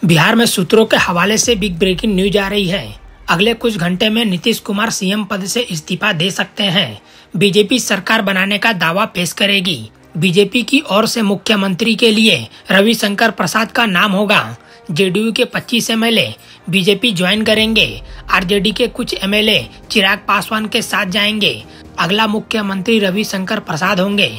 बिहार में सूत्रों के हवाले से बिग ब्रेकिंग न्यूज आ रही है। अगले कुछ घंटे में नीतीश कुमार सीएम पद से इस्तीफा दे सकते हैं। बीजेपी सरकार बनाने का दावा पेश करेगी। बीजेपी की ओर से मुख्यमंत्री के लिए रविशंकर प्रसाद का नाम होगा। जेडीयू के 25 एमएलए बीजेपी ज्वाइन करेंगे। आरजेडी के कुछ एमएलए चिराग पासवान के साथ जाएंगे। अगला मुख्यमंत्री रविशंकर प्रसाद होंगे।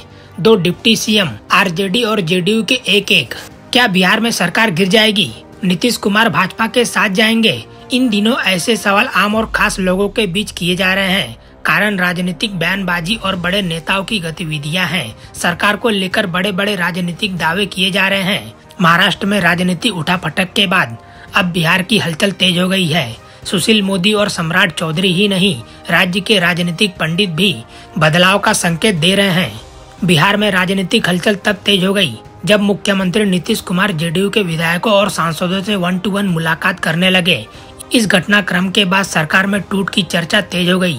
2 डिप्टी सीएम आरजेडी और जेडीयू के एक। क्या बिहार में सरकार गिर जाएगी? नीतीश कुमार भाजपा के साथ जाएंगे? इन दिनों ऐसे सवाल आम और खास लोगों के बीच किए जा रहे हैं। कारण राजनीतिक बयानबाजी और बड़े नेताओं की गतिविधियां हैं। सरकार को लेकर बड़े बड़े राजनीतिक दावे किए जा रहे हैं। महाराष्ट्र में राजनीति उठापटक के बाद अब बिहार की हलचल तेज हो गई है। सुशील मोदी और सम्राट चौधरी ही नहीं, राज्य के राजनीतिक पंडित भी बदलाव का संकेत दे रहे हैं। बिहार में राजनीतिक हलचल तब तेज हो गई जब मुख्यमंत्री नीतीश कुमार जेडीयू के विधायकों और सांसदों से 1-to-1 मुलाकात करने लगे। इस घटनाक्रम के बाद सरकार में टूट की चर्चा तेज हो गई।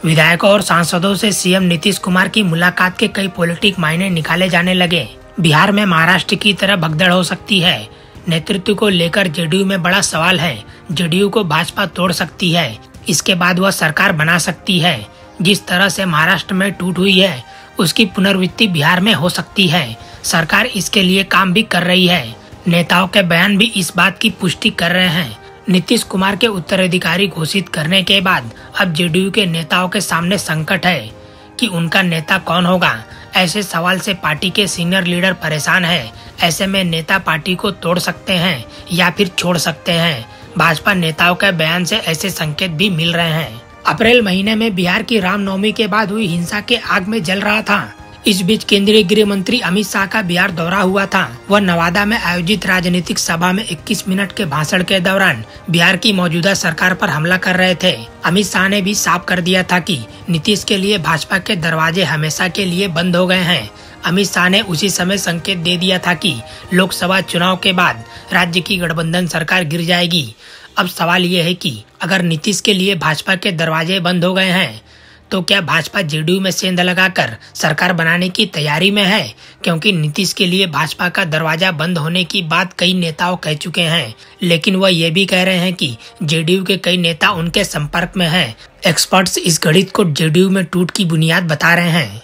विधायकों और सांसदों से सीएम नीतीश कुमार की मुलाकात के कई पॉलिटिक मायने निकाले जाने लगे। बिहार में महाराष्ट्र की तरह भगदड़ हो सकती है। नेतृत्व को लेकर जेडीयू में बड़ा सवाल है। जेडीयू को भाजपा तोड़ सकती है। इसके बाद वह सरकार बना सकती है। जिस तरह से महाराष्ट्र में टूट हुई है, उसकी पुनरावृत्ति बिहार में हो सकती है। सरकार इसके लिए काम भी कर रही है। नेताओं के बयान भी इस बात की पुष्टि कर रहे हैं। नीतीश कुमार के उत्तराधिकारी घोषित करने के बाद अब जेडीयू के नेताओं के सामने संकट है कि उनका नेता कौन होगा। ऐसे सवाल से पार्टी के सीनियर लीडर परेशान है। ऐसे में नेता पार्टी को तोड़ सकते हैं या फिर छोड़ सकते हैं। भाजपा नेताओं के बयान से ऐसे संकेत भी मिल रहे हैं। अप्रैल महीने में बिहार की रामनवमी के बाद हुई हिंसा के आग में जल रहा था। इस बीच केंद्रीय गृह मंत्री अमित शाह का बिहार दौरा हुआ था। वह नवादा में आयोजित राजनीतिक सभा में 21 मिनट के भाषण के दौरान बिहार की मौजूदा सरकार पर हमला कर रहे थे। अमित शाह ने भी साफ कर दिया था कि नीतीश के लिए भाजपा के दरवाजे हमेशा के लिए बंद हो गए हैं। अमित शाह ने उसी समय संकेत दे दिया था कि लोकसभा चुनाव के बाद राज्य की गठबंधन सरकार गिर जाएगी। अब सवाल ये है कि अगर नीतीश के लिए भाजपा के दरवाजे बंद हो गए हैं तो क्या भाजपा जेडीयू में सेंध लगाकर सरकार बनाने की तैयारी में है? क्योंकि नीतीश के लिए भाजपा का दरवाजा बंद होने की बात कई नेताओं कह चुके हैं, लेकिन वह ये भी कह रहे हैं कि जेडीयू के कई नेता उनके संपर्क में हैं। एक्सपर्ट्स इस गणित को जेडीयू में टूट की बुनियाद बता रहे हैं।